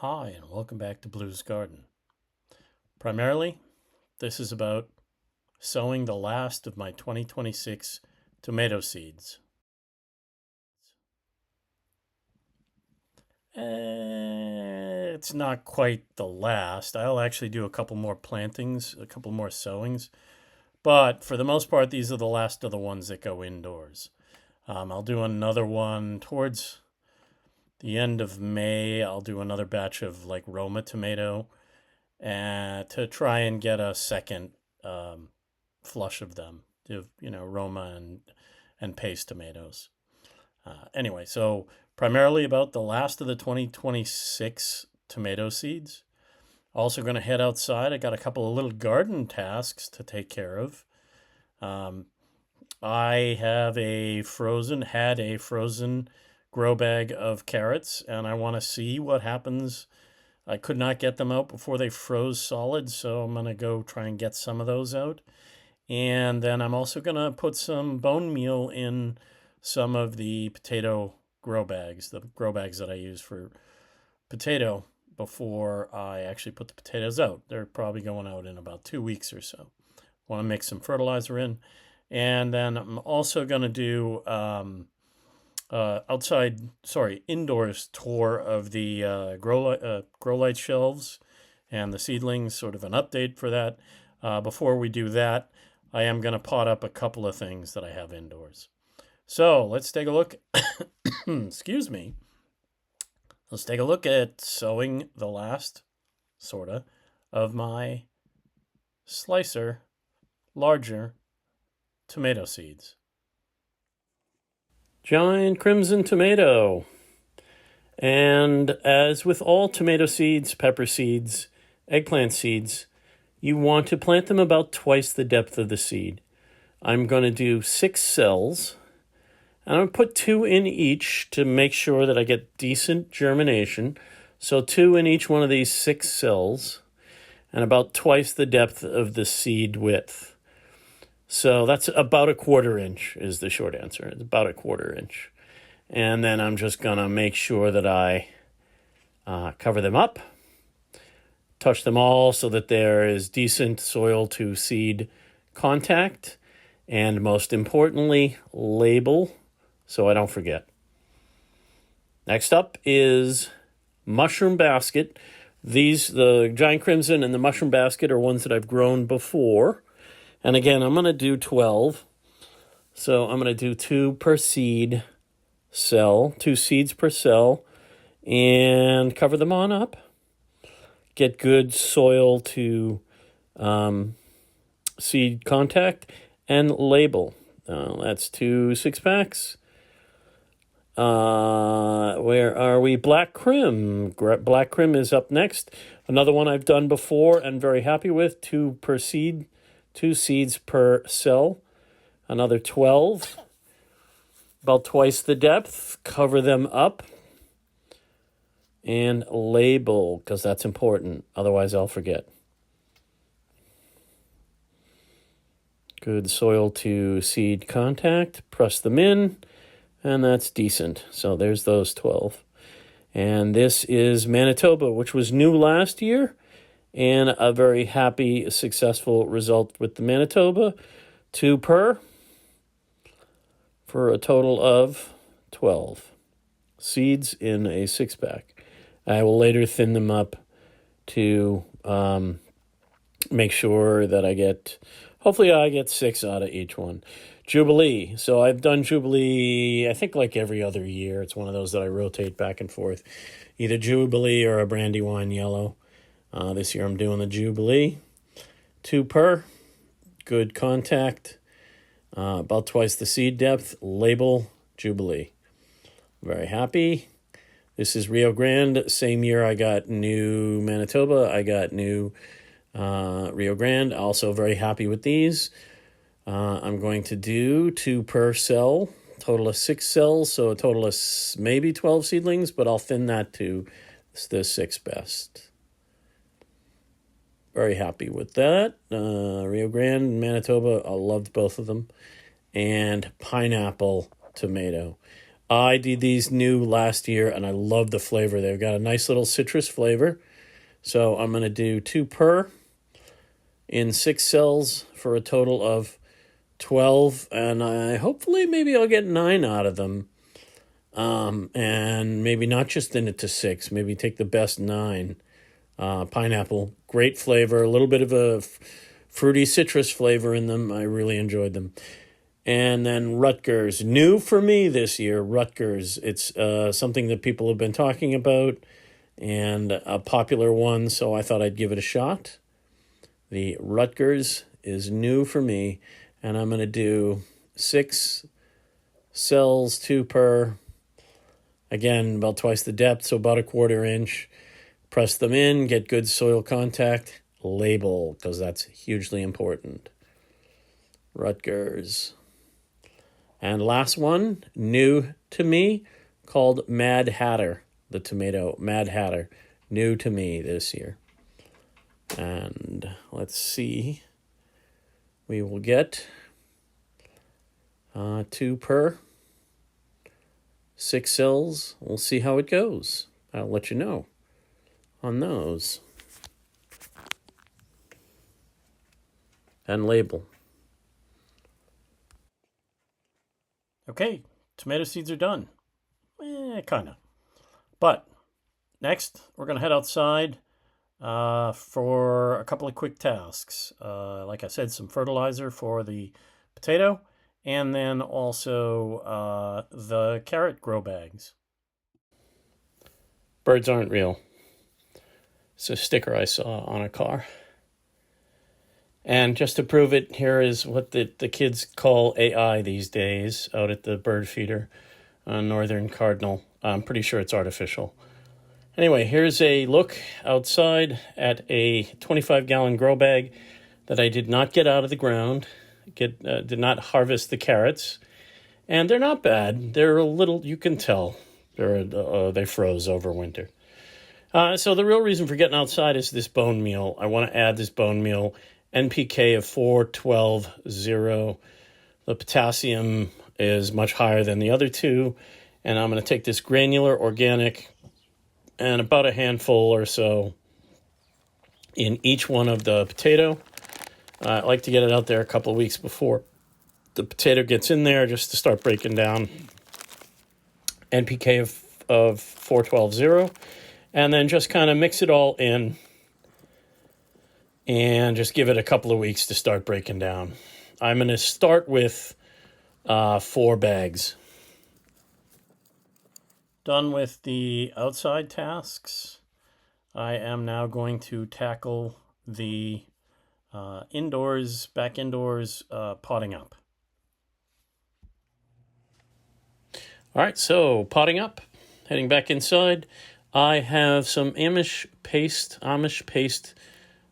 Hi, and welcome back to Blue's Garden. Primarily, this is about sowing the last of my 2026 tomato seeds. It's not quite the last. I'll actually do a couple more plantings, a couple more sowings, but for the most part, these are the last of the ones that go indoors. I'll do another one towards the end of May. I'll do another batch of like Roma tomato to try and get a second flush of them, Roma and paste tomatoes. Anyway, so primarily about the last of the 2026 tomato seeds. Also going to head outside. I got a couple of little garden tasks to take care of. I had a frozen grow bag of carrots, and I want to see what happens. I could not get them out before they froze solid, so I'm going to go try and get some of those out. And then I'm also going to put some bone meal in some of the potato grow bags, the grow bags that I use for potato, before I actually put the potatoes out. They're probably going out in about 2 weeks or so. Want to mix some fertilizer in. And then I'm also going to do indoors tour of the grow light shelves and the seedlings, sort of an update for that. Before we do that, I am going to pot up a couple of things that I have indoors. So let's take a look. Excuse me. Let's take a look at sowing the last, of my larger tomato seeds. Giant crimson tomato. And as with all tomato seeds, pepper seeds, eggplant seeds, you want to plant them about twice the depth of the seed. I'm going to do 6 cells. And I'm going to put 2 in each to make sure that I get decent germination. So 2 in each one of these 6 cells, and about twice the depth of the seed width. So that's about a 1/4 inch is the short answer. It's about a 1/4 inch. And then I'm just going to make sure that I cover them up, touch them all so that there is decent soil to seed contact, and most importantly, label so I don't forget. Next up is mushroom basket. The giant crimson and the mushroom basket are ones that I've grown before. And again, I'm going to do 12. So I'm going to do 2 per seed cell, 2 seeds per cell, and cover them on up. Get good soil to seed contact and label. That's 2 6-packs. Where are we? Black Crim. Black Crim is up next. Another one I've done before and very happy with. 2 per seed, 2 seeds per cell. Another 12. About twice the depth. Cover them up. And label, because that's important. Otherwise, I'll forget. Good soil to seed contact. Press them in. And that's decent. So there's those 12. And this is Manitoba, which was new last year. And a very happy, successful result with the Manitoba. 2 per. For a total of 12 seeds in a 6-pack. I will later thin them up to make sure that hopefully I get 6 out of each one. Jubilee. So I've done Jubilee, I think like every other year. It's one of those that I rotate back and forth. Either Jubilee or a Brandywine yellow. This year I'm doing the Jubilee. 2 per. Good contact. About twice the seed depth. Label Jubilee. Very happy. This is Rio Grande. Same year I got new Manitoba. I got new Rio Grande. Also very happy with these. I'm going to do 2 per cell, total of 6 cells, so a total of maybe 12 seedlings, but I'll thin that to the 6 best. Very happy with that. Rio Grande and Manitoba, I loved both of them. And pineapple tomato. I did these new last year, and I love the flavor. They've got a nice little citrus flavor. So I'm going to do 2 per in 6 cells for a total of 12, and hopefully maybe I'll get 9 out of them. And maybe not just in it to 6, maybe take the best 9. Pineapple, great flavor, a little bit of a fruity citrus flavor in them. I really enjoyed them. And then Rutgers, new for me this year, Rutgers. It's something that people have been talking about and a popular one, so I thought I'd give it a shot. The Rutgers is new for me, and I'm going to do 6 cells, 2 per. Again, about twice the depth, so about a 1/4 inch. Press them in, get good soil contact, label, because that's hugely important. Rutgers. And last one, new to me, called Mad Hatter, the tomato, Mad Hatter, new to me this year. And let's see, we will get 2 per, 6 cells. We'll see how it goes. I'll let you know on those. And label. Okay, tomato seeds are done. Kind of. But next, we're going to head outside for a couple of quick tasks. Like I said, some fertilizer for the potato, and then also the carrot grow bags. Birds aren't real. It's a sticker I saw on a car. And just to prove it, here is what the kids call AI these days out at the bird feeder on Northern Cardinal. I'm pretty sure it's artificial. Anyway, here's a look outside at a 25-gallon grow bag that I did not get out of the ground, did not harvest the carrots. And they're not bad. They're a little, you can tell, they froze over winter. So the real reason for getting outside is this bone meal. I want to add this bone meal, NPK of 4-12-0. The potassium is much higher than the other two. And I'm going to take this granular organic and about a handful or so in each one of the potato. I like to get it out there a couple of weeks before the potato gets in there just to start breaking down. NPK of 4-12-0. And then just kind of mix it all in and just give it a couple of weeks to start breaking down. I'm going to start with 4 bags. Done with the outside tasks. I am now going to tackle the back indoors potting up. All right, so potting up, heading back inside. I have some Amish paste.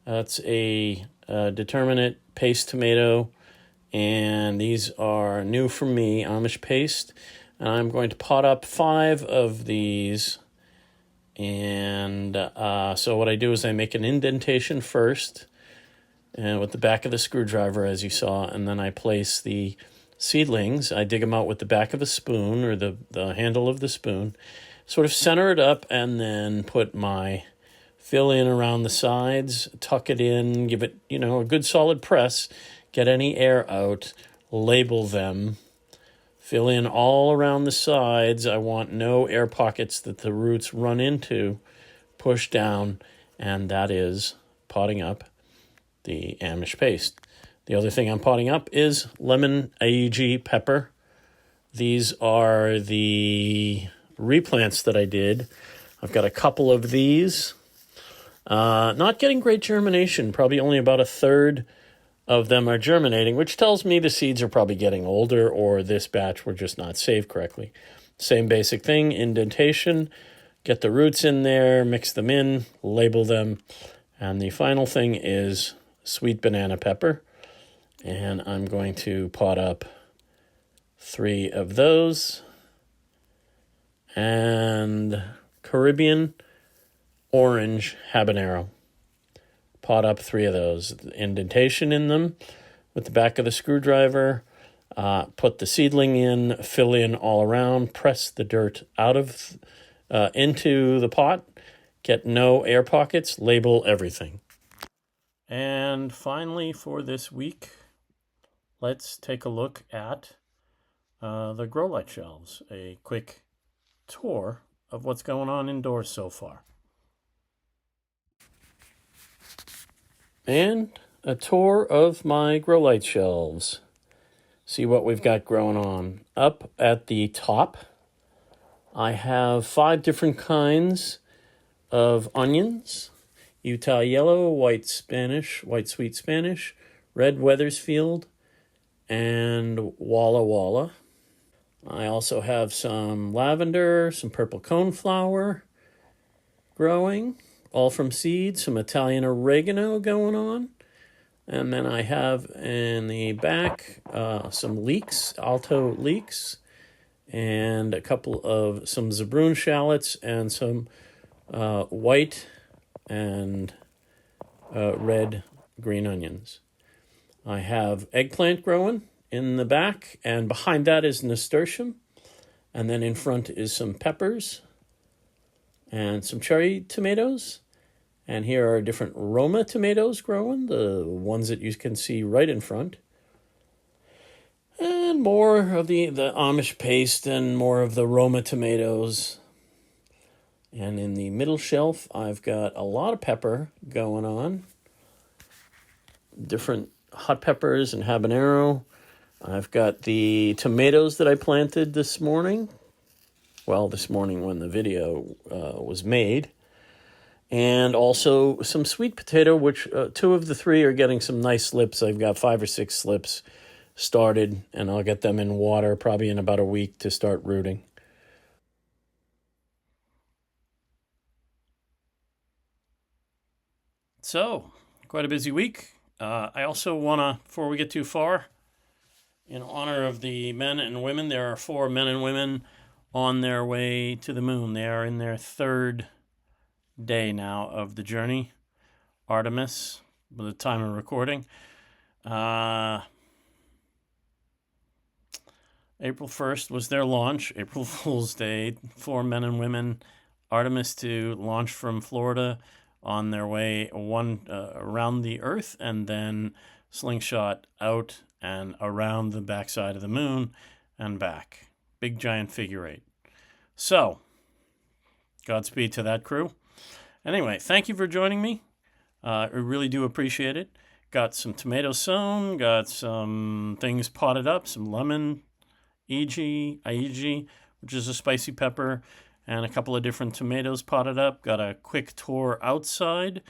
It's a determinate paste tomato, and these are new for me, Amish paste. And I'm going to pot up 5 of these. And so what I do is I make an indentation first and with the back of the screwdriver, as you saw, and then I place the seedlings. I dig them out with the back of a spoon or the handle of the spoon, sort of center it up, and then put my fill in around the sides, tuck it in, give it, a good solid press, get any air out, label them, fill in all around the sides. I want no air pockets that the roots run into, push down, and that is potting up the Amish paste. The other thing I'm potting up is lemon AEG pepper. These are the replants that I did. I've got a couple of these. Not getting great germination, probably only about 1/3 of them are germinating, which tells me the seeds are probably getting older or this batch were just not saved correctly. Same basic thing, indentation, get the roots in there, mix them in, label them. And the final thing is sweet banana pepper. And I'm going to pot up 3 of those. And Caribbean orange habanero. Pot up 3 of those. Indentation in them with the back of the screwdriver. Put the seedling in, fill in all around, press the dirt out of into the pot, get no air pockets, label everything. And finally for this week, let's take a look at the grow light shelves, a quick tour of what's going on indoors so far. And a tour of my grow light shelves. See what we've got growing on. Up at the top, I have 5 different kinds of onions. Utah yellow, white Spanish, white sweet Spanish, red Weathersfield, and Walla Walla. I also have some lavender, some purple coneflower growing, all from seed, some Italian oregano going on. And then I have in the back some leeks, alto leeks, and a couple of some Zabroon shallots and some white and red green onions. I have eggplant growing in the back, and behind that is nasturtium. And then in front is some peppers and some cherry tomatoes. And here are different Roma tomatoes growing, the ones that you can see right in front. And more of the Amish paste and more of the Roma tomatoes. And in the middle shelf, I've got a lot of pepper going on. Different hot peppers and habanero. I've got the tomatoes that I planted this morning. Well, this morning when the video was made. And also some sweet potato, which 2 of the 3 are getting some nice slips. I've got 5 or 6 slips started, and I'll get them in water probably in about a week to start rooting. So, quite a busy week. I also want to, before we get too far, in honor of the men and women, there are 4 men and women on their way to the moon. They are in their 3rd day now of the journey. Artemis, by the time of recording. April 1st was their launch, April Fool's Day. 4 men and women, Artemis to launch from Florida on their way around the Earth, and then slingshot out and around the backside of the moon and back. Big giant figure 8. So, Godspeed to that crew. Anyway, thank you for joining me. I really do appreciate it. Got some tomatoes sown, got some things potted up, some lemon, aiji, which is a spicy pepper, and a couple of different tomatoes potted up. Got a quick tour outside,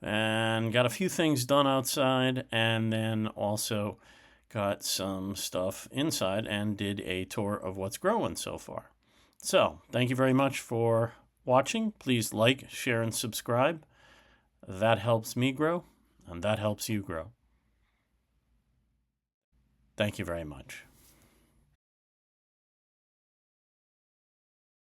and got a few things done outside, and then also got some stuff inside and did a tour of what's growing so far. So, thank you very much for watching. Please like, share, and subscribe. That helps me grow, and that helps you grow. Thank you very much.